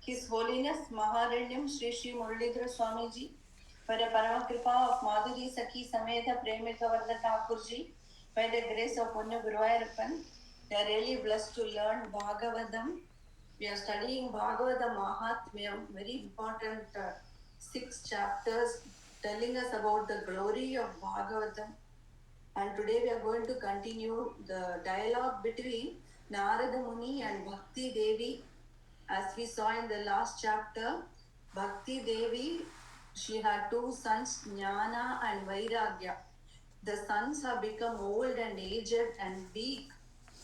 His Holiness Maharanyam Shri Shri Muralidhara Swamiji, for the Parama Kripa of Madhuri Sakhi Sametha Premika Varda Thakurji, by the grace of Punna Guruvayurappan, we are really blessed to learn Bhagavatam. We are studying Bhagavata Mahatmyam, very important 6 chapters telling us about the glory of Bhagavatam. And today we are going to continue the dialogue between Narada Muni and Bhakti Devi. As we saw in the last chapter, Bhakti Devi, she had 2 sons, Jnana and Vairagya. The sons have become old and aged and weak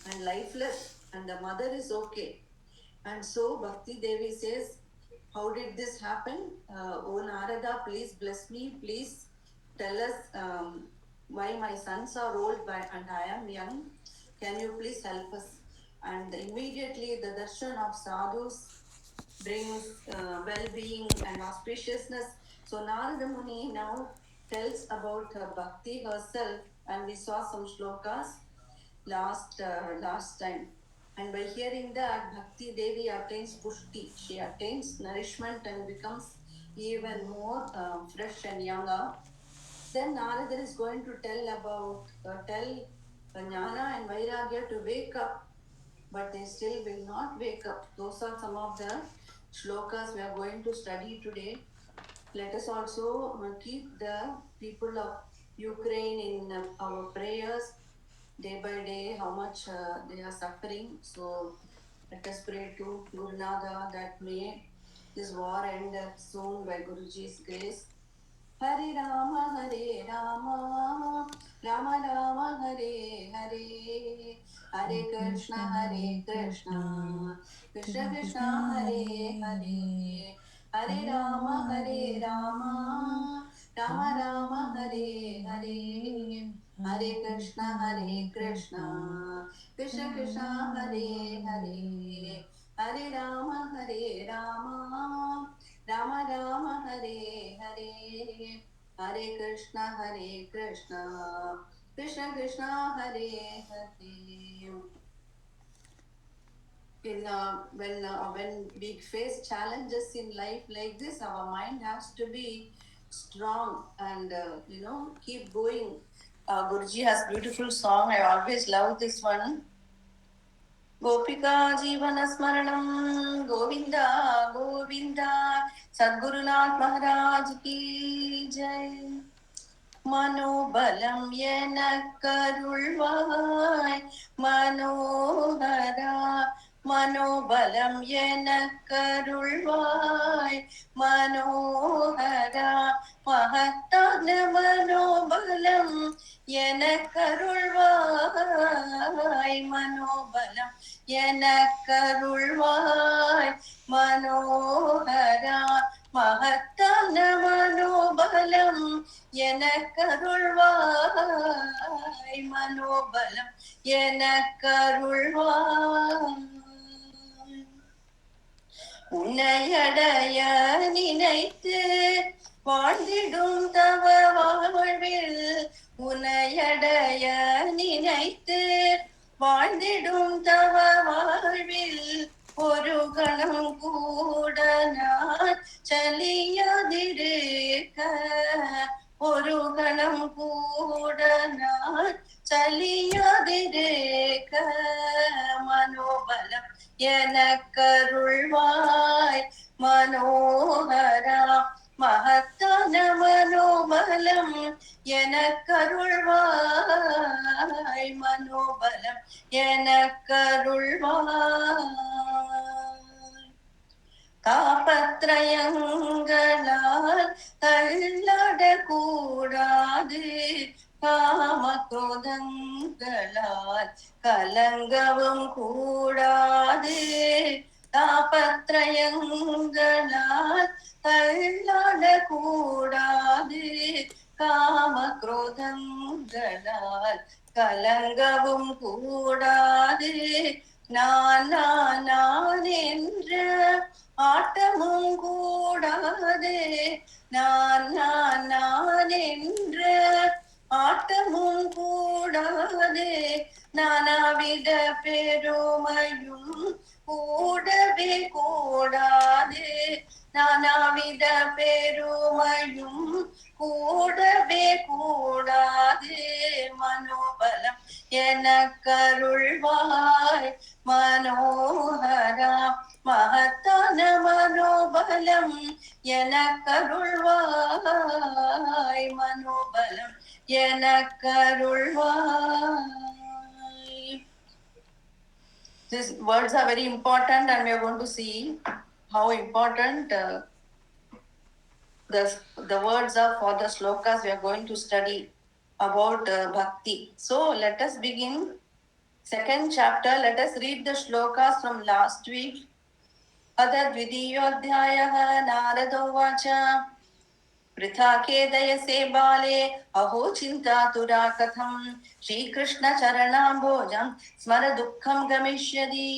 and lifeless, and the mother is okay. And so Bhakti Devi says, how did this happen? Oh Narada, please bless me. Please tell us why my sons are old and I am young. Can you please help us? And immediately the darshan of sadhus brings well-being and auspiciousness. So Narada Muni now tells about Bhakti herself, and we saw some shlokas last time. And by hearing that, Bhakti Devi attains pushti. She attains nourishment and becomes even more fresh and younger. Then Narada is going to tell Jnana and Vairagya to wake up, but they still will not wake up. Those are some of the shlokas we are going to study today. Let us also keep the people of Ukraine in our prayers day by day, how much they are suffering. So let us pray to Gurunada that may this war end soon by Guruji's grace. Hare Rama, Rama Rama, Hare Hare, Hare Krishna, Krishna Krishna, Hare Hare, Hare Rama, Rama Rama, Hare Hare, Hare Krishna, Krishna Krishna, Hare Hare, Hare Rama, Rama Rama, Hare Hare, Hare Krishna, Krishna Krishna, Hare Hare. When we face challenges in life like this, our mind has to be strong and keep going. Guruji has beautiful song. I always love this one. Gopika Jeevana Smaranam Govinda Govinda Sadgurunath Maharaj Ki Jai. manObalam enakkaruLvAy manOhara, manObalam enakkaruLvAy manOhara, mahatthAna manObalam enakkaruLvAy manObalam enakkaruLvAy manOhara, mahatthAna manObalam enakkaruLvAy manObalam enakkaruLvAy. unaiyaDaiya ninaittu vAzhndiDum thava vAzhvil, unaiyaDaiya ninaittu vAzhndiDum thava vAzhvil, oru kaNam kUDa naan saliyAdirukka, oru kaNam kUDa naan saliyAdirukka, manObalam enakkaruLvAy manOhara, mahatthAna manObalam enakkaruLvAy manObalam enakkaruLvAy. kaPatrayangaLal thaLLAda kUDAdu, kAmakrOdangaLal kalangavum kUDAdu, kaPatrayangaLal thaLLAda kUDAdu, kAmakrOdangaLal kalangavum kUDAdu, நான் என்ற ஆட்டமும் கூடாதே, நான் என்ற ஆட்டமும் கூடாதே, நானாவித பெருமையும் கூடவே கூடாதே, nānāvidha perumayum kūdave kūdāde manObalam enakkaruLvAy manOhara mahatthAna manObalam enakkaruLvAy manObalam enakkaruLvAy. These words are very important, and we are going to see how important the words are for the slokas. We are going to study about bhakti. So let us begin second chapter. Let us read the slokas from last week. अथद्वितीयोऽध्यायः नारदोवाच वृथा खेदयसे बाले अहो चिन्तातुरा कथं श्रीकृष्णचरणाम्भोजं स्मर दुःखं गमिष्यति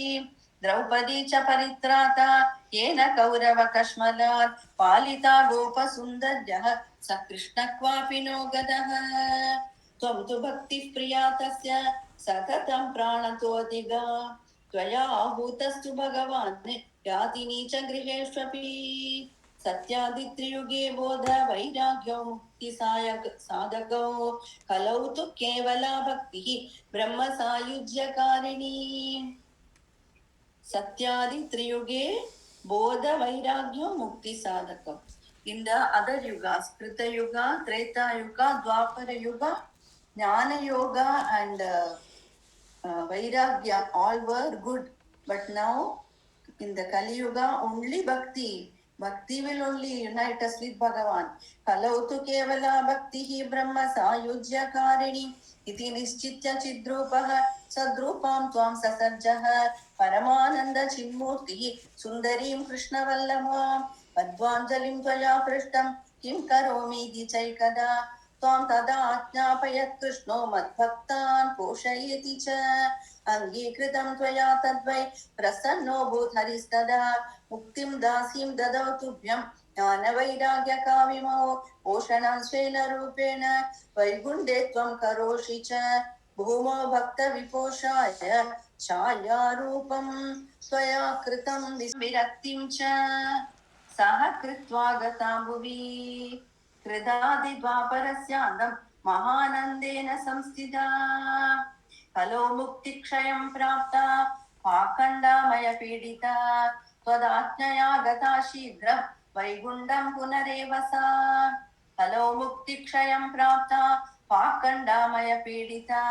द्रौपदी च परित्राता येन कौरवकश्मलात् पालिता गोपसुन्दर्यः स कृष्ण क्वापि नो गतः त्वं तु भक्तिः प्रिया तस्य सततं प्राणतोऽधिगा त्वया आहूतस्तु भगवान् याति नीच गृहेष्वपि सत्यादित्रियुगे बोध वैराग्यो मुक्ति साधकौ कलौ तु केवला भक्तिः ब्रह्म सायुज्यकारिणी सत्यादित्रियुगे बोध vairagyo mukti sadhakam. In the other yugas, Krita Yuga, Treta Yuga, Dwapara Yuga, Jnana Yoga and Vairagya all were good. But now in the Kali Yuga only Bhakti. Bhakti will only unite us with Bhagavan. Kalautu kevala bhaktihi brahma sayujya karini iti nischitya chidrupaha sadrupam tvam sasarjaha paramananda chinmurtihi sundarim krishna vallabha padvanjalim tvaya prishtam kim karomi iti chaikada त्वां तदा आज्ञापयत् कृष्णो मद्भक्तान् पोषयति च अङ्गीकृतं त्वया तद्वै प्रसन्नो भूतहरिस्तदा मुक्तिं दासीं ददौ तुभ्यं ज्ञानवैराग्यकाविमौ पोषणं स्वेन रूपेण वैकुण्ठे त्वं करोषि च भूमो भक्तविपोषाय छायारूपं त्वया कृतं विरक्तिं च सः कृत्वा गतां भुवि कृदादिद्वापरस्यान्तं महानन्देन संस्थिता कलो मुक्तिक्षयं प्राप्ता पाखण्डामयपीडिता त्वदाज्ञया गता शीघ्रं वैकुण्ठं पुनरेव सा कलो मुक्तिक्षयं प्राप्ता पाखण्डामयपीडिता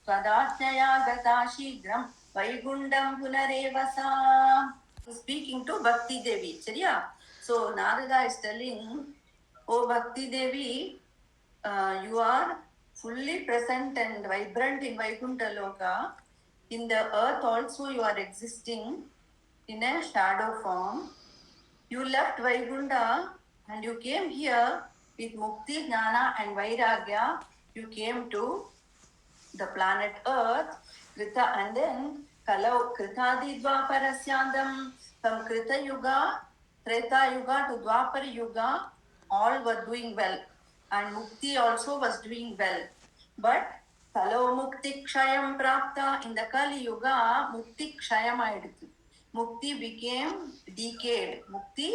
त्वदाज्ञया गता शीघ्रं वैकुण्ठं पुनरेव सा. Speaking to Bhakti Devi, Chariya. So Narada is telling, "Oh Bhakti Devi, you are fully present and vibrant in Vaikuntha Loka. In the earth also you are existing in a shadow form. You left Vaikuntha and you came here with Mukti, Jnana and Vairagya. You came to the planet Earth, Krita, and then Kalau Kritadi Dwaparasyandam, from Krita Yuga, Treta Yuga to Dwapara Yuga, all were doing well. And Mukti also was doing well. But Kalau Mukti Kshayam Prapta, in the Kali Yuga, Mukti Kshayam aidithu. Mukti became decayed. Mukti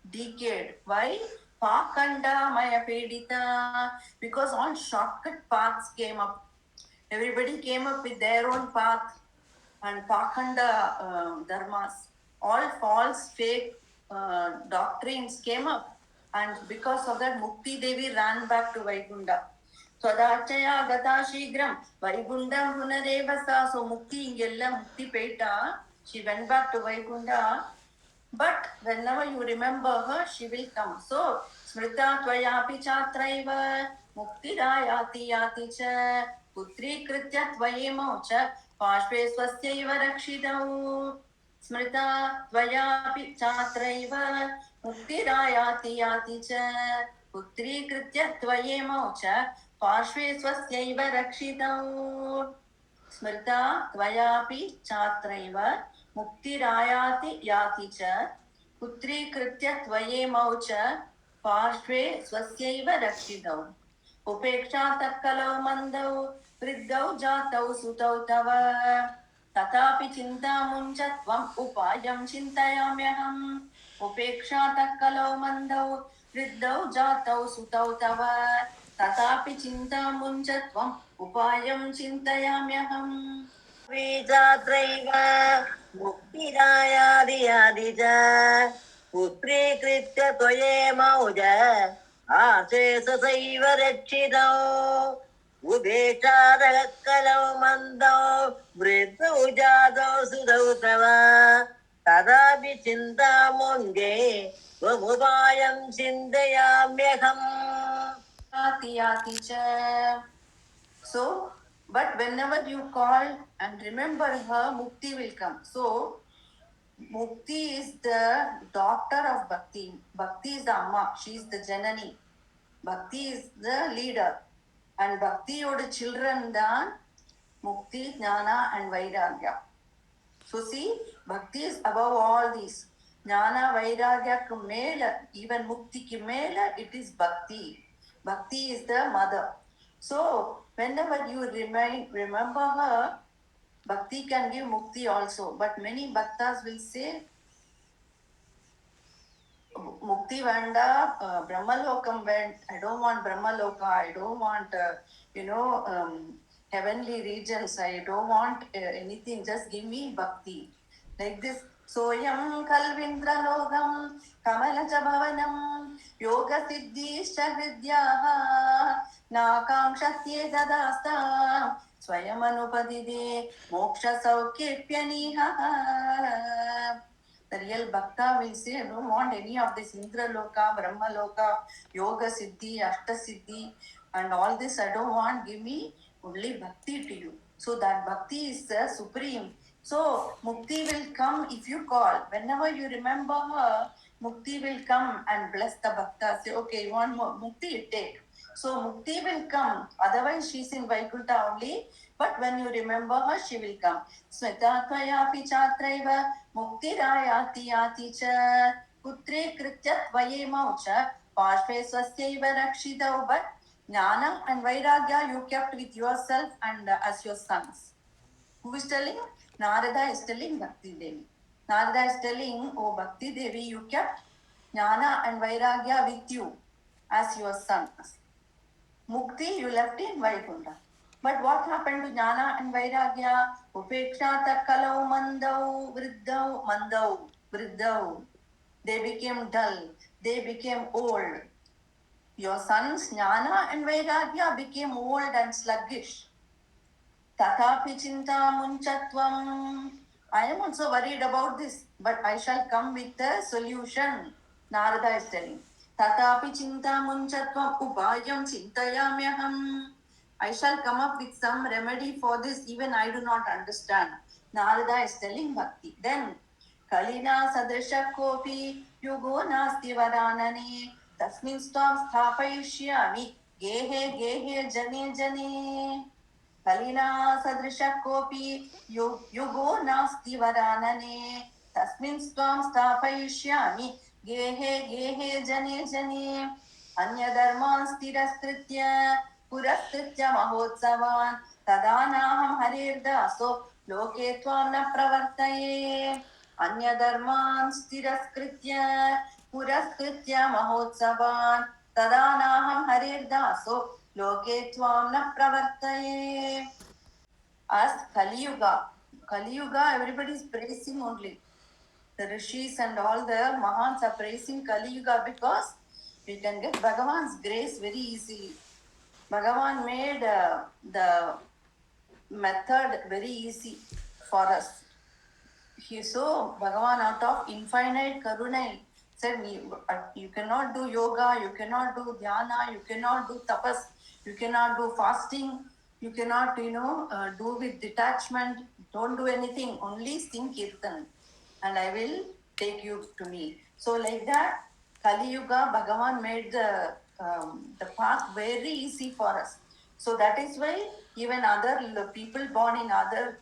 decayed. Why? Pakanda Maya Pedita. Because all shortcut paths came up. Everybody came up with their own path and Pakhanda dharmas. All false, fake doctrines came up, and because of that, Mukti Devi ran back to Vaikunda. Swadachaya Gata Shigram, Vaikundam Punarevasa. So Mukti Ingella Mukti Peta, she went back to Vaikunda. But whenever you remember her, she will come. So, Smrita Tvayapi Chatraiva, Muktirayati Yati Cha, Putri Kritya Tvayemo Cha, Pashve Swastyaiva Rakshidau. Smrita Tvayapi Chatraiva, Muktirayati Yati Cha, Putri Kritya Tvayemo Cha, Pashve Swastyaiva Rakshidau. Smrita Tvayapi Chatraiva, Muktirayati Yati Cha, Putrikritya Tvayemau Cha, Parshve Swasyaiva Rakshidau. Upeksha Takkalau Mandau, Vriddau Jatau Sutau Tava, Tatapi Chintamuncha Tvam Upayam Chintayamyaham, उपेक्षातः कलौ मन्दौ वृद्धौ जातौ सुतौ तव तथापि चिन्तामुञ्च त्वम् उपायं चिन्तयाम्यहम् बीजात्रैव मुक्तिदायादियादि च पुत्रीकृत्य त्वयेमौज आशेष सैव रक्षितौ उपेक्षातः कलौ मन्दौ वृद्धौ जातौ सुतौ तव तदापि चिन्तामुञ्जे त्वमुपायं चिन्तयाम्यहम् याति याति च. So, but whenever you call and remember her, Mukti will come. So, Mukti is the daughter of Bhakti. Bhakti is the Amma. She is the Janani. Bhakti is the leader. And Bhakti yoda children than Mukti, Jnana and Vairagya. So see, Bhakti is above all these. Jnana, Vairagya ku mela, even Mukti ki mela, it is Bhakti. Bhakti is the mother. So, whenever you remember her, Bhakti can give Mukti also. But many Bhaktas will say, Mukti Vanda, Brahmalokam went. I don't want Brahmaloka. I don't want, heavenly regions. I don't want anything. Just give me Bhakti. Like this. Soyam Kalvindra Logam Kamalaja Bhavanam Yoga Siddhishta Vidyaha Nakamshatye Dadasta Swayam Anupadide Moksha Saukipyaniha. The real Bhakta will say, I don't want any of this Indra Loka, Brahma Loka, Yoga Siddhi, Ashta Siddhi, and all this I don't want. Give me only Bhakti to you. So that Bhakti is the supreme. So Mukti will come if you call. Whenever you remember her, Mukti will come and bless the Bhakta. Say, okay, you want more Mukti? Take. So Mukti will come. Otherwise, she's in Vaikuntha only. But when you remember her, she will come. Smetatvaya chatraiva मुक्तिरायाति याति च पुत्रे कृत्य त्वयेमौ च पार्श्वे स्वस्यैव रक्षितौ. But Jnana and Vairagya you kept with yourself and as your sons. Who is telling? Narada is telling Bhakti Devi. Narada is telling, oh Bhakti Devi, you kept Jnana and Vairagya with you as your sons. Mukti you left in Vaikuntha. But what happened to Jnana and Vairagya? Upekshata kalau mandau, vriddau. They became dull. They became old. Your sons Jnana and Vairagya became old and sluggish. Tathapi chinta munchatvam. I am also worried about this, but I shall come with a solution. Narada is telling. Tathapi chinta munchatvam upayam chintayamyaham. I shall come up with some remedy for this, even I do not understand. Narada is telling Bhakti. Then, Kalina sadrisha kopi yugo nasti varanane tasmin stam sthapayishyami gehe gehe jane jane. Kalina sadrisha kopi yugo nasti varanane tasmin stam sthapayishyami gehe gehe jane jane. Anyadharman stiraskritya पुरस्कृत्य महोत्सवान् तदानाहं हरिर्दासो लोके त्वां न प्रवर्तये. अन्यधर्मान् तिरस्कृत्य पुरस्कृत्य महोत्सवान् तदानाहं हरिर्दासो लोके त्वां न प्रवर्तये. As Kali Yuga, everybody is praising only. The rishis and all the mahants are praising Kali Yuga because we can get Bhagavan's grace very easily. Bhagavan made the method very easy for us. He so Bhagavan out of infinite karuna said, you cannot do yoga, you cannot do dhyana, you cannot do tapas, you cannot do fasting, you cannot do with detachment, don't do anything, only sing kirtan and I will take you to me. So like that, Kali Yuga, Bhagavan made the path very easy for us. So that is why even other people born in other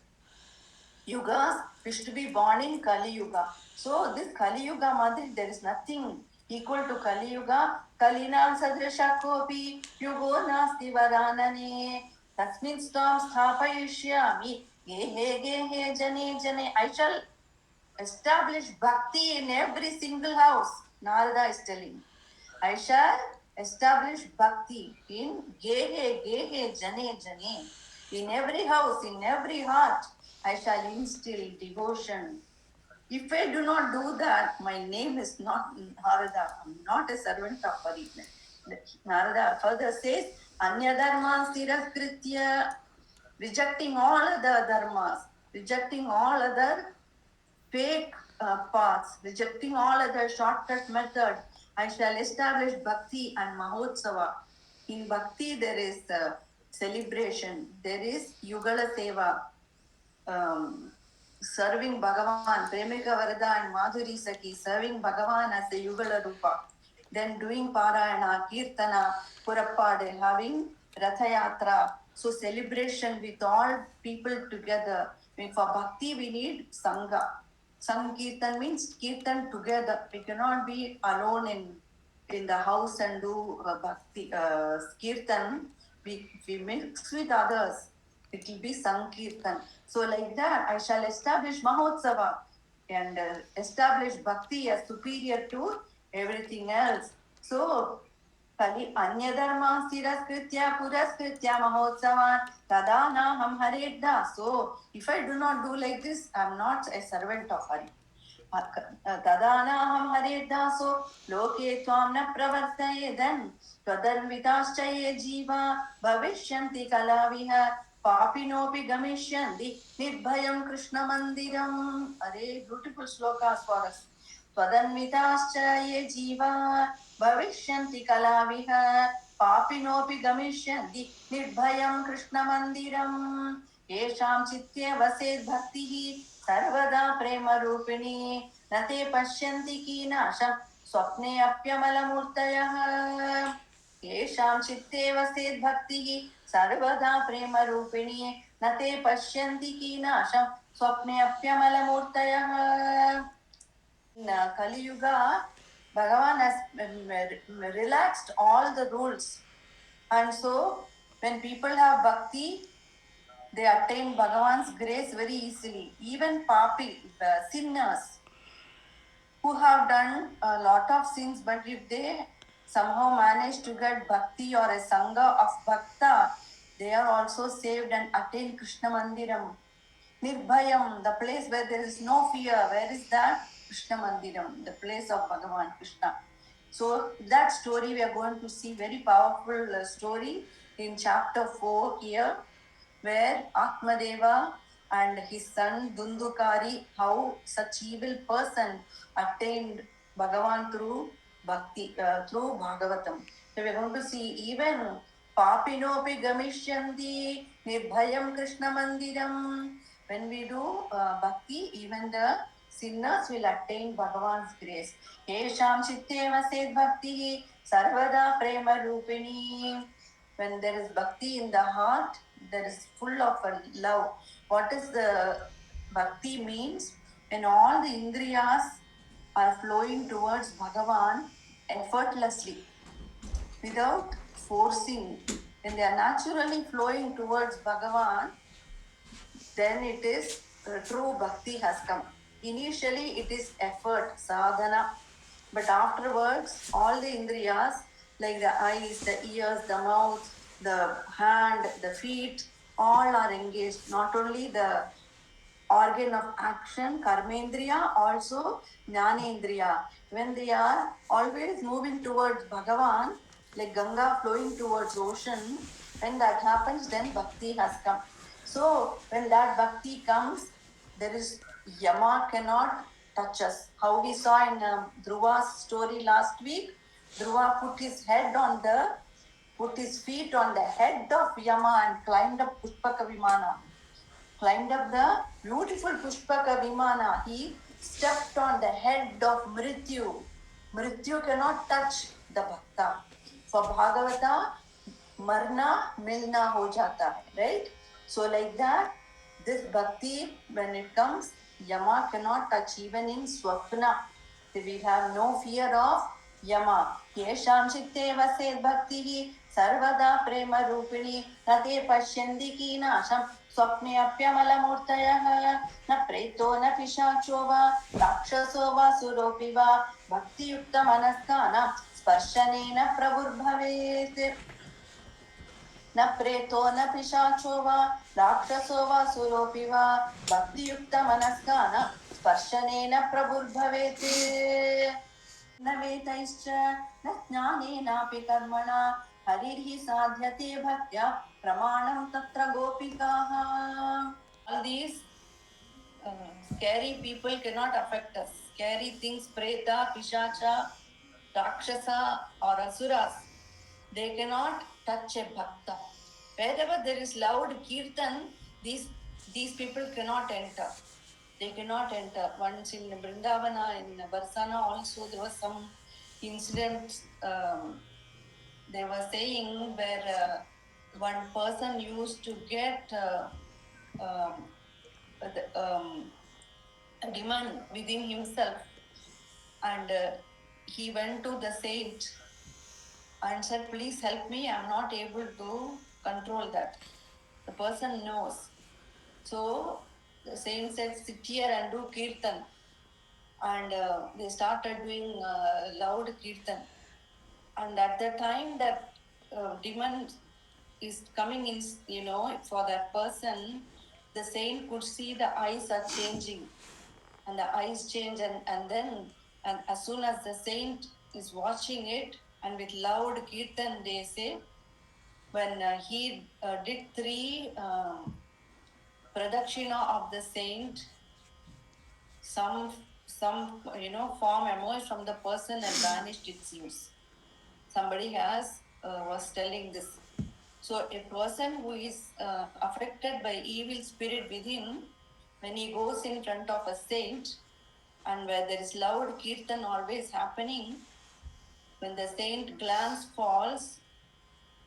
yugas wish to be born in Kali Yuga. So this Kali Yuga Madri, there is nothing equal to Kali Yuga. Kalinam sadrisha kopi yugo nasti varanane tasmin stam sthapayishyami gehe gehe jane jane. I shall establish bhakti in every single house. Narada is telling, I shall establish bhakti in gehe, gehe, jane, jane. In every house, in every heart, I shall instill devotion. If I do not do that, my name is not Narada. I'm not a servant of Hari. Narada further says, Anya dharma stiraskritya, rejecting all other dharmas, rejecting all other fake paths, rejecting all other shortcut methods. I shall establish bhakti and mahotsava. In bhakti, there is celebration, there is yugala seva, serving Bhagavan, Premika Varada and Madhuri Saki, serving Bhagavan as the Yugala Rupa. Then doing Parayana, Kirtana, Purappade, having Rathayatra. So celebration with all people together. For bhakti, we need Sangha. Sankirtan means Kirtan together. We cannot be alone in the house and do bhakti, Kirtan. We mix with others. It will be Sankirtan. So like that, I shall establish Mahotsava and establish Bhakti as superior to everything else. So, Kali Anyadharma Siraskritya Puraskritya Mahotsavan Tadana Ham Haredda. So, if I do not do like this, I am not a servant of Hari. तदानाहं हरेर्दासो लोके त्वां न प्रवर्तयेदन् त्वदन्विताश्च ये जीवा भविष्यन्ति कलाविह पापिनोऽपि गमिष्यन्ति निर्भयं कृष्णमन्दिरम्. अरे beautiful shlokas for us. त्वदन्विताश्च ये जीवा भविष्यन्ति कलाविह पापिनोऽपि गमिष्यन्ति निर्भयं कृष्णमन्दिरम्. येषां चित्ते वसेत् भक्तिः सर्वदा प्रेम रूपिणी न ते पश्यन्ति कीनाशं स्वप्ने अप्यमलमूर्तयः. येषां चित्ते वसेत् भक्तिः सर्वदा प्रेम रूपिणी न ते पश्यन्ति कीनाशं स्वप्ने अप्यमलमूर्तयः. In Kali Yuga, Bhagavan has relaxed all the rules, and so when people have bhakti, they attain Bhagavan's grace very easily. Even papi, sinners who have done a lot of sins, but if they somehow manage to get bhakti or a sangha of bhakta, they are also saved and attain Krishna Mandiram. Nirbhayam, the place where there is no fear. Where is that? Krishna Mandiram, the place of Bhagavan Krishna. So that story we are going to see, very powerful story in chapter 4 here, where Atmadeva and his son Dundukari, how such evil person attained Bhagavan through bhakti, through Bhagavatam. So we are going to see even Papinopi Gamishyanti Nirbhayam Krishna Mandiram. When we do bhakti, even the sinners will attain Bhagavan's grace. Yesham Chitte Vaset Bhakti Sarvada Prema Rupini. When there is bhakti in the heart, there is full of love. What is the bhakti means? When all the indriyas are flowing towards Bhagavan effortlessly, without forcing, when they are naturally flowing towards Bhagavan, then it is true bhakti has come. Initially, it is effort, sadhana, but afterwards, all the indriyas, like the eyes, the ears, the mouth, the hand, the feet, all are engaged. Not only the organ of action, karmendriya, also jnanendriya. When they are always moving towards Bhagavan, like Ganga flowing towards ocean, when that happens, then bhakti has come. So when that bhakti comes, there is Yama cannot touch us. How we saw in Dhruva's story last week, Dhruva put his feet on the head of Yama and climbed up Pushpaka Vimana. Climbed up the beautiful Pushpaka Vimana. He stepped on the head of Mrityu. Mrityu cannot touch the Bhakta. For Bhagavata, Marna Milna ho jata hai, right? So like that, this Bhakti, when it comes, Yama cannot touch even in Swapna. We have no fear of यमा येषां चित्ते वसेत् भक्तिः सर्वदा प्रेमरूपिणी न ते पश्यन्ति कीनाशं स्वप्नेऽप्यमलमूर्तयः न प्रेतो न पिशाचो वा राक्षसो वा सुरोऽपि वा भक्तियुक्तमनस्कानां स्पर्शनेन प्रभुर्भवेत् न प्रेतो न पिशाचो वा राक्षसो वा सुरोऽपि वा भक्तियुक्तमनस्कानां स्पर्शनेन प्रभुर्भवेत् न वेदैश्च न ज्ञानेनापि कर्मणा हरिर्हि साध्यते भक्त्या प्रमाणं तत्र गोपिकाः. All these scary people cannot affect us. Scary things, preta, pishacha, rakshasa or asuras, they cannot touch a bhakta. Wherever there is loud kirtan, these people cannot enter. They cannot enter. Once in Vrindavana, in Barsana also, there was some incident they were saying where one person used to get a demon within himself, and he went to the saint and said, please help me, I'm not able to control that. The person knows. So the saint said, sit here and do kirtan. And they started doing loud kirtan. And at the time that demon is coming in, for that person, the saint could see the eyes are changing. And the eyes change, and then as soon as the saint is watching it, and with loud kirtan, they say, when he did 3 pradakshina of the saint, some form emerged from the person and vanished, it seems. Somebody was telling this. So a person who is affected by evil spirit within, when he goes in front of a saint, and where there is loud kirtan always happening, when the saint glance falls,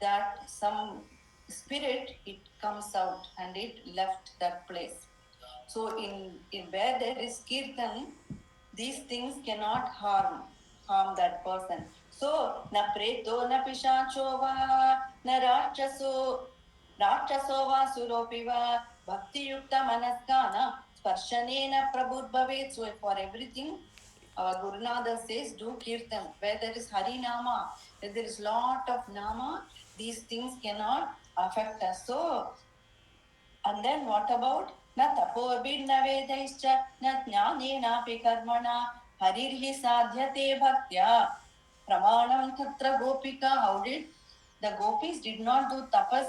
that some spirit, it comes out and it left that place. So in where there is kirtan, these things cannot harm that person. So na preto na pishacho va na rakshaso va suropi va bhakti yukta manaskana sparshanena prabhurbhavet. So for everything, our Gurunada says, do kirtan. Where there is Hari Nama, where there is lot of Nama, these things cannot affect us. So, and then what about na taporvidna vedaischa na jnanenapi karmana harirhi sadhyate bhaktya pramanam tatra gopika. How did the gopis did not do tapas,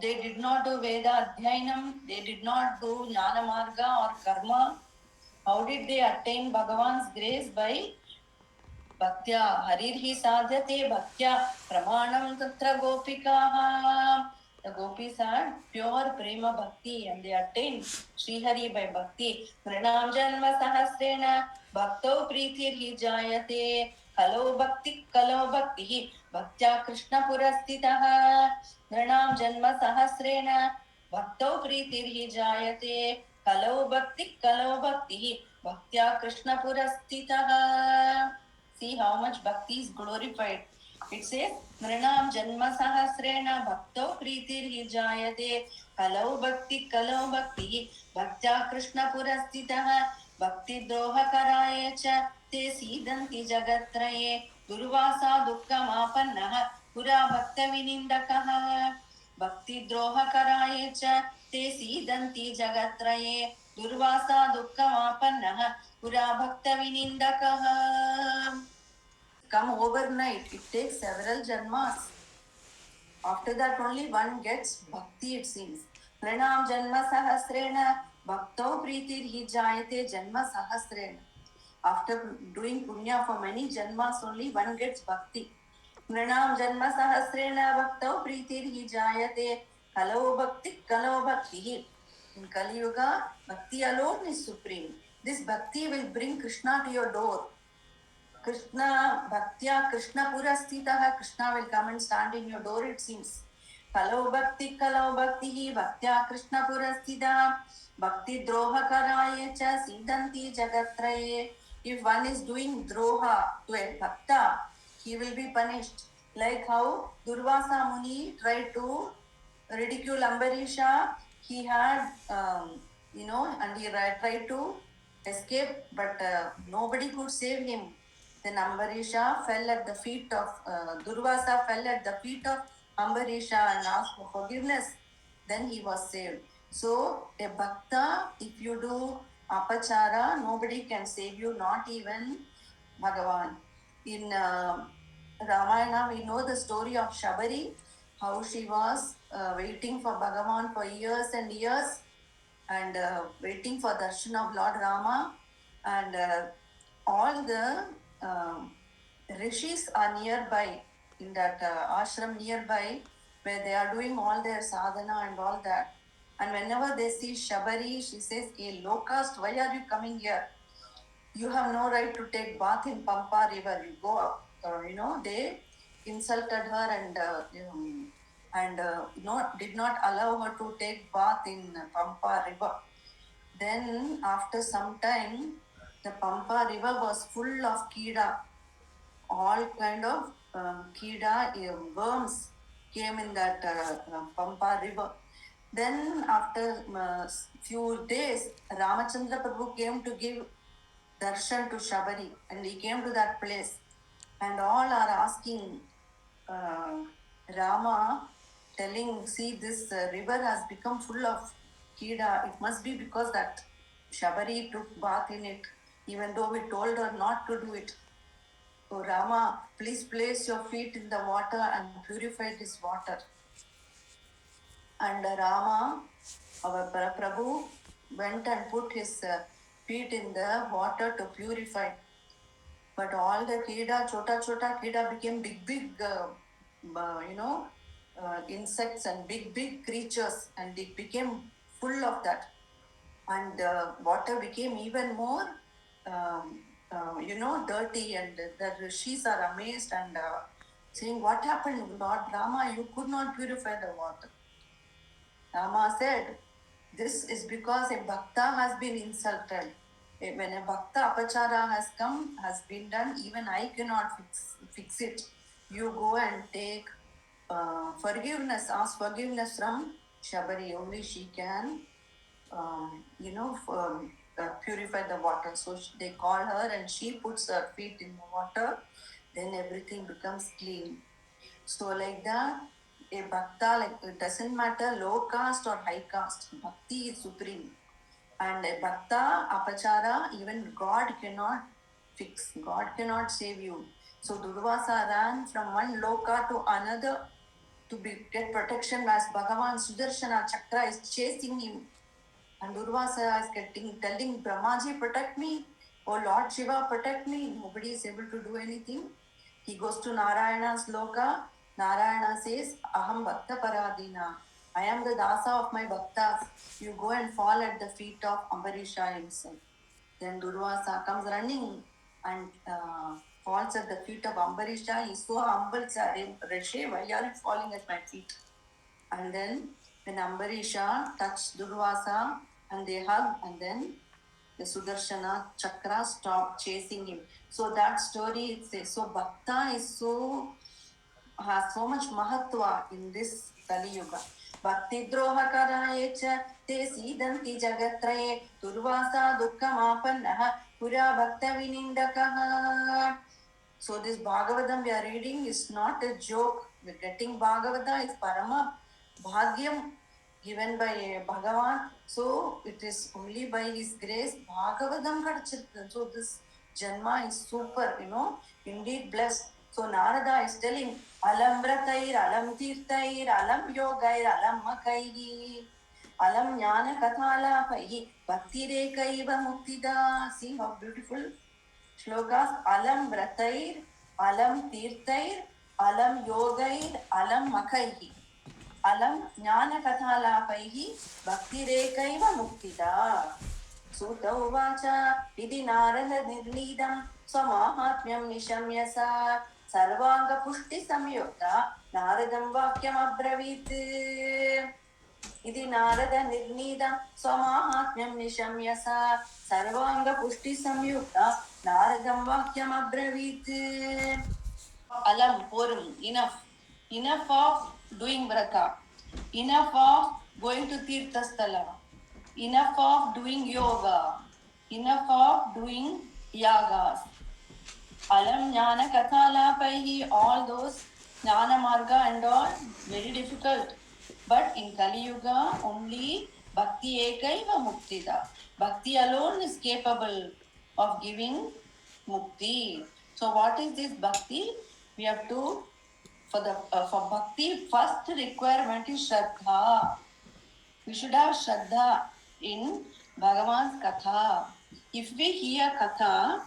they did not do Veda Adhyayanam, they did not do Jnana Marga or Karma. How did they attain Bhagavan's grace? By Bhaktya. Harirhi sadhyate bhaktya pramanam tatra gopikaha. The gopis had pure prema bhakti and they attained Sri Hari by bhakti. Nrinam janma sahasrena bhakto pritirhi jayate kalo bhakti bhaktya krishna purastitaha. Nrinam janma sahasrena bhakto pritirhi jayate kalo bhakti bhaktya krishna purastitaha. See how much bhakti is glorified. It says, Nrinam janma sahasrena bhakto pritirhi jayate kalau bhakti bhaktya krishna purastitaha bhakti droha karaye cha te sidanti jagatraye durvasa dukkamapannaha pura bhakta vinindakaha bhakti droha karaye cha te sidanti jagatraye durvasa dukkamapannaha pura bhakta vinindakaha. Come overnight, it takes several janmas. After that only one gets bhakti, it seems. Pranam janma sahasrena bhakto pritirhi jayate janma sahasrena. After doing punya for many janmas only one gets bhakti. Pranam janma sahasrena bhakto pritirhi jayate kalau bhakti. In Kali Yuga, bhakti alone is supreme. This bhakti will bring Krishna to your door. Krishna bhaktya Krishna purastitaha. Krishna will come and stand in your door, it seems. Kalau bhakti bhaktya Krishna purastitaha bhakti droha karaye cha siddhanti jagatraye if one is doing droha to a bhakta, he will be punished. Like how Durvasa Muni tried to ridicule Ambarisha, he had, and he tried to escape, but nobody could save him. Then Ambarisha fell at the feet of, Durvasa fell at the feet of Ambarisha and asked for forgiveness. Then he was saved. So, a bhakta, if you do apachara, nobody can save you, not even Bhagavan. In Ramayana, we know the story of Shabari, how she was waiting for Bhagavan for years and years, and waiting for darshan of Lord Rama, and all the rishis are nearby, in that ashram nearby, where they are doing all their sadhana and all that. And whenever they see Shabari, she says, "Hey, Lokas, why are you coming here? You have no right to take bath in Pampa river. You go up." They insulted her and did not allow her to take bath in Pampa river. Then after some time, the Pampa river was full of kUDa. All kind of kUDa worms came in that Pampa river. Then after few days, Ramachandra Prabhu came to give darshan to Shabari, and he came to that place, and all are asking Rama, telling, "See, this river has become full of kUDa. It must be because that Shabari took bath in it, even though we told her not to do it. So Rama, please place your feet in the water and purify this water." And Rama, our Prabhu, went and put his feet in the water to purify. But all the kUDa, chota kUDa became big, insects and big creatures, and it became full of that. And the water became even more, dirty, and the rishis are amazed and saying, "What happened, Lord Rama? You could not purify the water." Rama said, "This is because a bhakta has been insulted. When a bhakta apachara has been done, even I cannot fix it. You go and take forgiveness, ask forgiveness from Shabari. Only she can, purify the water." So they call her, and she puts her feet in the water. Then everything becomes clean. So like that, a bhakta, like, it doesn't matter low caste or high caste, bhakti is supreme. And a bhakta apachara, even God cannot fix, God cannot save you. So Durvasa ran from one loka to another to get protection, as Bhagavan Sudarshana Chakra is chasing him. And Durvasa is telling Brahmaji, "Protect me. Oh Lord Shiva, protect me." Nobody is able to do anything. He goes to Narayana's loka. Narayana says, "Aham bhakta paradina. I am the dasa of my bhaktas. You go and fall at the feet of Ambarisha himself." Then Durvasa comes running and falls at the feet of Ambarisha. He's so humble, "Rishi, why are you falling at my feet?" And then when Ambarisha touched Durvasa and they hugged, and then the Sudarshana Chakra stopped chasing him. So that story says, so Bhakta has so much mahatva in this Kali Yuga. Bhakti droha karaye cha te sidanti jagatraye Durvasa dukkamapannaha pura bhakta vinindakaha. So this Bhagavatam we are reading is not a joke. We're getting Bhagavata is Parama Bhagyam given by Bhagavan. So it is only by his grace Bhagavatam kadachirukku. So this Janma is super, indeed blessed. So Narada is telling, "Alam vratair, alam tirtair, alam yogair, alam makairi, alam jnana kathalapai, bhakti rekaiva muktida." See how beautiful Slokas. Alam vratair, alam tirtair, alam yogair, alam makaihi, alam jnana kathalapaihi, bhakti rekaiva muktida. Sutta uvacha idi narada nirnidam swamahatmyam nishamyasa sarvanga pushti samyukta naradam vakyam abravit. Idi narada nirnidam swamahatmyam nishamyasa sarvanga pushti samyukta Naragam Vakyam Abravit. Alam, Porum, enough. Enough of doing vrata. Enough of going to Tirthasthala. Enough of doing yoga. Enough of doing yagas. Alam Jnana Kathalapaihi, all those Jnana Marga and all, very difficult. But in Kali Yuga, only Bhakti Ekaiva Muktida. Bhakti alone is capable of giving Mukti. So what is this Bhakti? We have to, for Bhakti, first requirement is Shraddha. We should have Shraddha in Bhagavan's Katha. If we hear Katha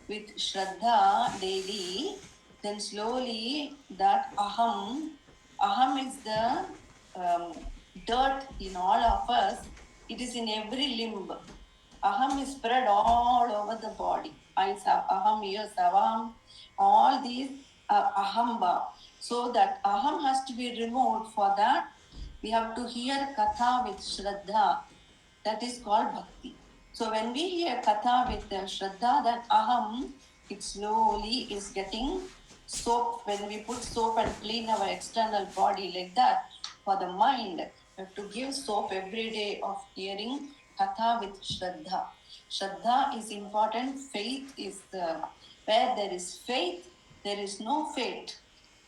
with Shraddha daily, then slowly that Aham is the dirt in all of us. It is in every limb. Aham is spread all over the body. Eyes have Aham, ears have Aham. All these are Ahamba. So that Aham has to be removed. For that, we have to hear Katha with Shraddha. That is called Bhakti. So when we hear Katha with Shraddha, that Aham, it slowly is getting soap. When we put soap and clean our external body like that, for the mind, we have to give soap every day of hearing Katha with Shraddha. Shraddha is important. Faith is where there is faith, there is no fate.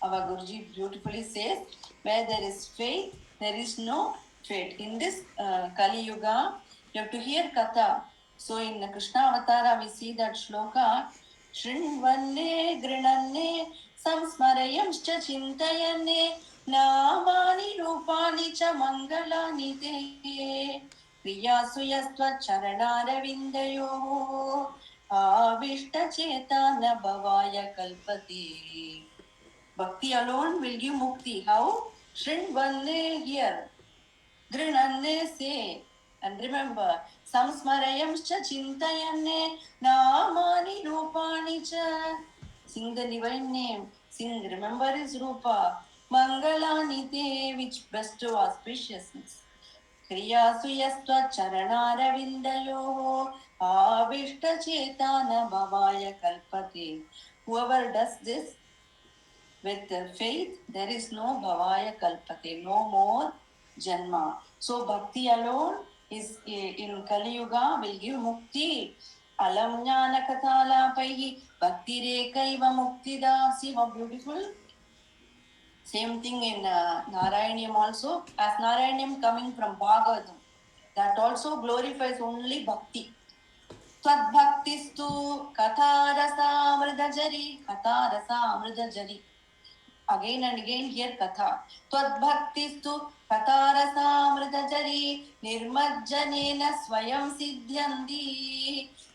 Our Guruji beautifully says, where there is faith, there is no fate. In this Kali Yuga, you have to hear Katha. So in Krishna Avatara, we see that Sloka, Shrinvanne Grinanne Samsmarayamscha Chintayane Namani Rupani Cha Mangalani Te Kriyasu Yastva Charanaravindayo Avishta Chetana Bhavaya Kalpati. Bhakti alone will give mukti. How? Shrinvanne here. Grinanne say. And remember, samsmarayamscha chintayanne namani rupani cha. Sing the divine name. Sing, remember his rupa. Mangalani te, which bestow auspiciousness. Kriyasu yasva charanaravindayo avishta chetana bhavaya kalpate. Whoever does this, with faith, there is no bhavaya kalpate, no more janma. So bhakti alone is in Kali Yuga will give mukti. Alam jnana kathalapaihi bhakti rekaiva muktida. See how beautiful. Same thing in Narayanyam also. As Narayanyam coming from Bhagavatam, that also glorifies only bhakti. Tadbhaktistu katharasa amridajari, katharasa amridajari. Again and again here katha. Tadbhaktistu katharasa amridajari, nirmajjanena swayam siddhyandi,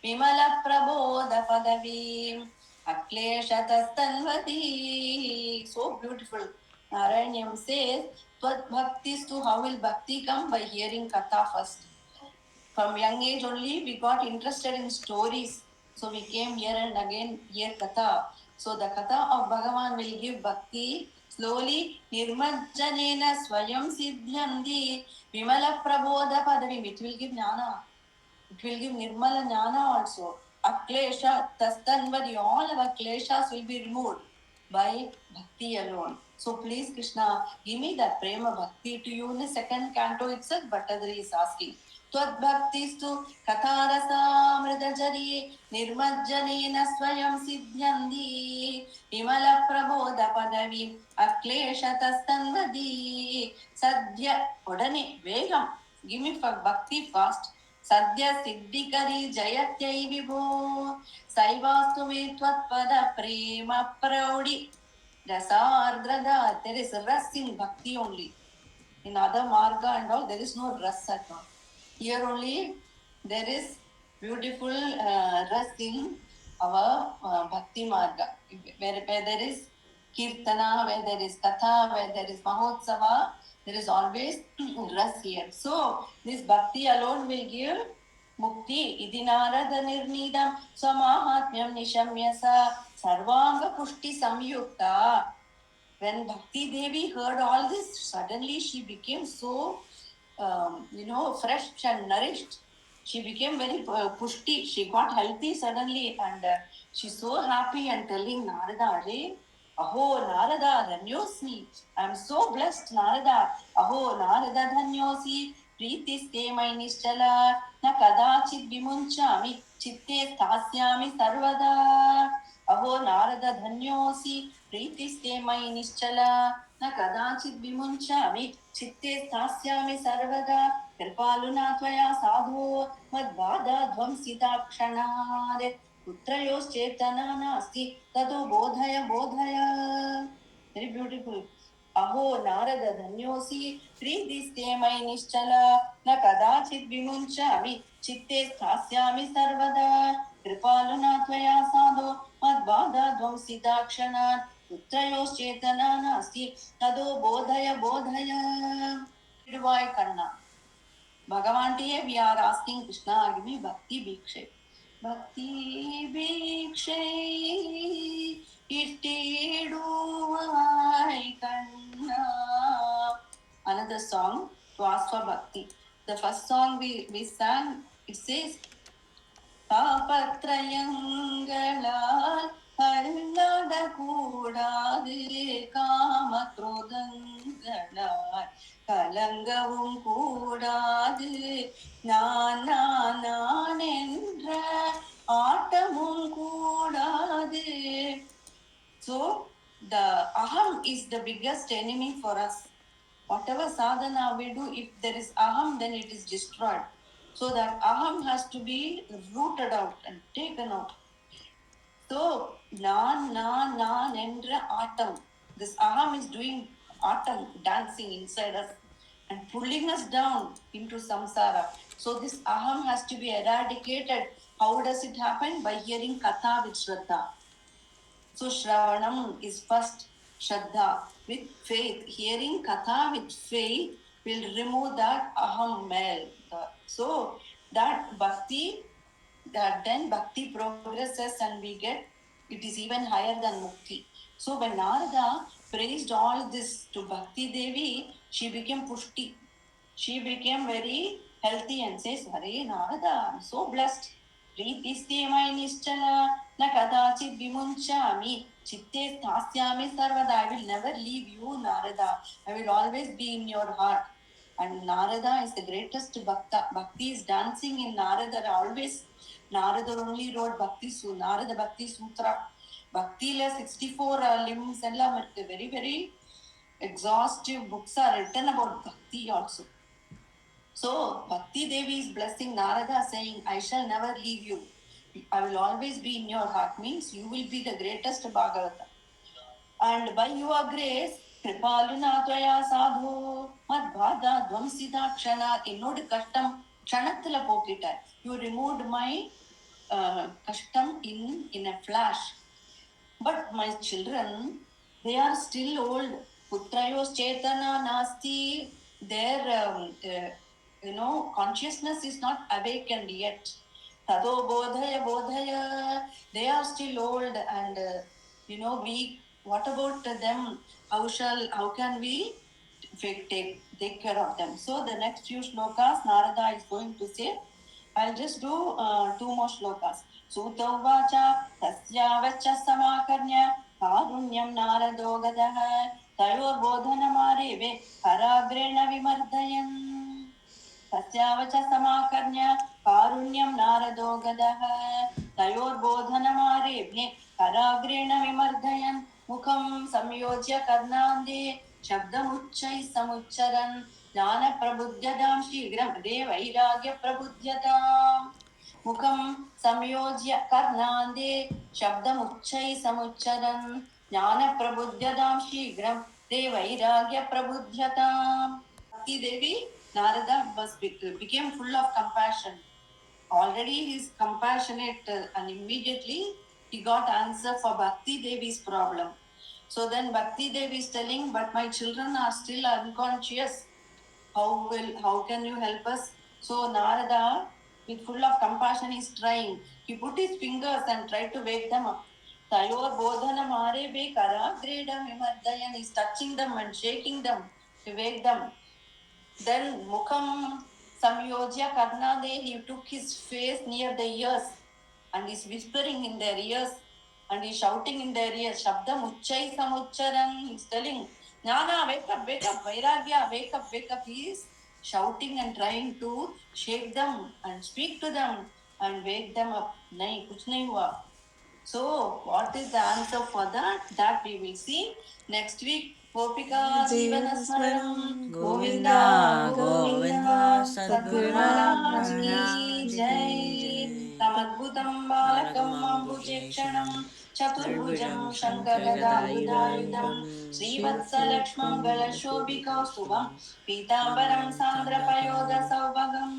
vimala prabodha padavim, akleshatastanvati. So beautiful. Narayanyam says, Tadbhaktistu, how will bhakti come? By hearing katha first. From young age only, we got interested in stories. So we came here and again hear Katha. So the Katha of Bhagavan will give bhakti. Slowly, Nirmajjanena Swayam Siddhyandi Vimala Prabodha Padavim. It will give Jnana. It will give Nirmala Jnana also. Aklesha, Tastanvadi, all our kleshas will be removed by bhakti alone. So please, Krishna, give me that prema bhakti to you in the second canto itself. Bhattadri is asking. त्वद्भक्तिस्तु कथारसामृतजरी निर्मज्जनेन स्वयं सिद्ध्यन्ति विमलप्रबोधपदवीम् अक्लेशतस्तन्वदी सद्य उडने वेगम. Give me for bhakti fast. सद्य सिद्धिकरी जयत्यै विभो सैवास्तु मे त्वत्पद प्रेम प्रौढि रसार्द्रदा. There is rasa in bhakti only. In other marga and all, there is no rasa at all. Here only there is beautiful ras in our bhakti marga. Where there is kirtana, where there is katha, where there is mahotsava, there is always ras here. So this bhakti alone will give mukti. Idi narada nirnidam swamahatmyam nishamyasa sarvanga pushti samyukta. When Bhakti Devi heard all this, suddenly she became so, fresh and nourished. She became very pushti. She got healthy suddenly, and she's so happy and telling Narada, Are, Aho Narada Dhanyosmi. I'm so blessed, Narada. Aho Narada Dhanyosi. Preetiste mai nischala. Na kadachit vimunchami. Chitte sthasyami sarvada. Aho Narada Dhanyossi. Preetiste mai nischala. Na kadachit vimunchami. Chitte sthasyami sarvada. कृपालुना त्वया साधो मद्बाधाध्वंसिताक्षणात् पुत्रयोश्चेतना नास्ति ततो बोधय बोधय. Very beautiful. अहो नारद धन्योऽसि प्रीतिस्ते मयि निश्चल न कदाचित् विमुञ्चामि चित्ते स्थास्यामि सर्वदा कृपालुना त्वया साधो मद्बाधाध्वंसिताक्षणात् पुत्रयोश्चेतना नास्ति ततो बोधय बोधय. Why Kanna? Bhagavan Tiye, we are asking Krishna, give me Bhakti Bhikshay. Bhakti Bhikshay, ittidu Kanna. Another song to ask for Bhakti. The first song we sang, it says, thApatrayangaLAl, thALLADa kUDAdu, kAmakrOdangaLal, kalangavum kUDAdu, enDra, aTTamum kUDAdu. So, the aham is the biggest enemy for us. Whatever sadhana we do, if there is aham, then it is destroyed. So that aham has to be rooted out and taken out. So, enDra atam. This aham is doing atam, dancing inside us and pulling us down into samsara. So, this aham has to be eradicated. How does it happen? By hearing katha with shraddha. So, Shravanam is first Shraddha with faith. Hearing Katha with faith will remove that Aham male. So, that Bhakti, that then Bhakti progresses and we get, it is even higher than Mukti. So, when Narada praised all this to Bhakti Devi, she became Pushti. She became very healthy and says, Hare Narada, I'm so blessed. Preetiste mai nischala, na kadachit vimunchami, chitte sthasyami sarvada. I will never leave you, Narada. I will always be in your heart. And Narada is the greatest Bhakta. Bhakti is dancing in Narada always. Narada only wrote Narada Bhakti Sutra. Bhakti la 64 limbs and very, very exhaustive books are written about Bhakti also. So, Bhakti Devi is blessing Narada saying, I shall never leave you. I will always be in your heart. Means you will be the greatest Bhagavata. And by your grace, Kripaluna Tvaya Sadhu, Madhvada Dvamsita Kshana, Inodu Kashtam, Kshanathala Pokita. You removed my Kashtam in a flash. But my children, they are still old. Putrayos Chetana Nasti, their consciousness is not awakened yet. Tado Bodhaya Bodhaya, they are still old and weak. What about them? How can we take care of them? So the next few shlokas Narada is going to say. I'll just do two more shlokas. Suta uvacha tasya samakarnya karunyam narado gadaha tayor bodhanamāreve haragrena vimardayan. तस्यावच समाकर्ण्य कारुण्यं नारदो गदः तयोर्बोधनमारेभ्ये कराग्रेण विमर्दयन् मुखं संयोज्य कर्णान्ते शब्दमुच्चैः समुच्चरन् ज्ञानप्रबुध्यतां शीघ्रं वैराग्यप्रबुध्यताम् मुखं संयोज्य कर्णान्ते शब्दमुच्चैः समुच्चरन् ज्ञानप्रबुध्यतां शीघ्रं वैराग्यप्रबुध्यताम्. Bhakti Devi, Narada became full of compassion. Already he is compassionate and immediately he got answer for Bhakti Devi's problem. So then Bhakti Devi is telling, but my children are still unconscious. How can you help us? So Narada, with full of compassion, is trying. He put his fingers and tried to wake them up. Tayor bodhana marebe karagredam vimardayan is touching them and shaking them to wake them. Then Mukham Samyojya Karnade, he took his face near the ears and is whispering in their ears and he's shouting in their ears. Shabdam Uchchai Samucharan, he's telling, Nana, wake up, Vairagya, wake up. He is shouting and trying to shake them and speak to them and wake them up. Nahi, kuch nahi hua. So, what is the answer for that? That we will see next week. Gopika Jeevanasmaram Govinda Govinda Sadguru Maharaj Ki Jai Tamadbhutam Balakam Ambujekshanam Chaturbhujam Shankagadaayudayudam Srivatsalakshmam Galashobhikaustubham Pitambaram Sandrapayoda Saubhagam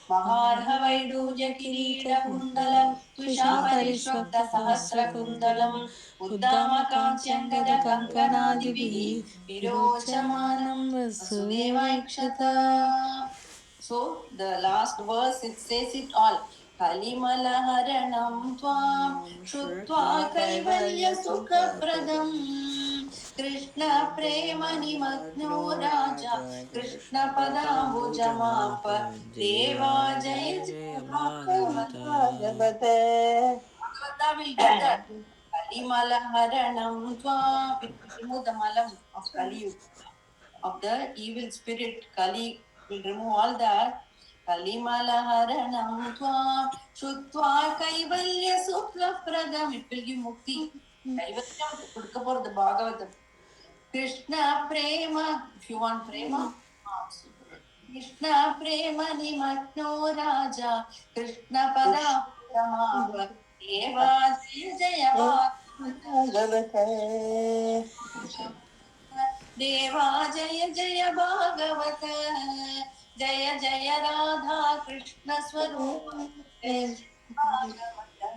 Maharhavaiduja Kirita Kundala Tushaparishwakta Sahasra Kundalam Uddama Kanchangada Kankanadivihi Virochamanam Vasudevaikshatha. So the last verse it says it all. Kalimalaharanam tvam Shrutva Kaivalya Sukhapradam Krishna Premani Magno Raja Krishna Padambujamapa Deva Jaya Jaya Bhagavata. Bhagavata will get that. Kalimalaharanam tvam. It will remove the malam of Kali, of the evil spirit. Kali will remove all that. Kalimalaharanam tvam Shutva Kaivalya Sukhapradam. It will give mukti. Kaivalyam Kudkapur the Bhagavatam. Krishna Prema, if you want Prema, Krishna Prema Nimatno Raja, Krishna Pada Pramava, Deva Jaya Bhagavata, Deva Jaya Jaya Bhagavata, Jaya Jaya Radha Krishna Swarupa, Bhagavata,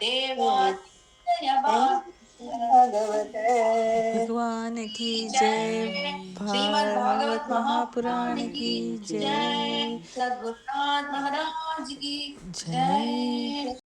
Deva Jaya Bhagavata. भगवान की जय, श्रीमद् भागवत महापुराण महापुराण की की जय, जय, सद्गुरुनाथ महाराज की जय। जय।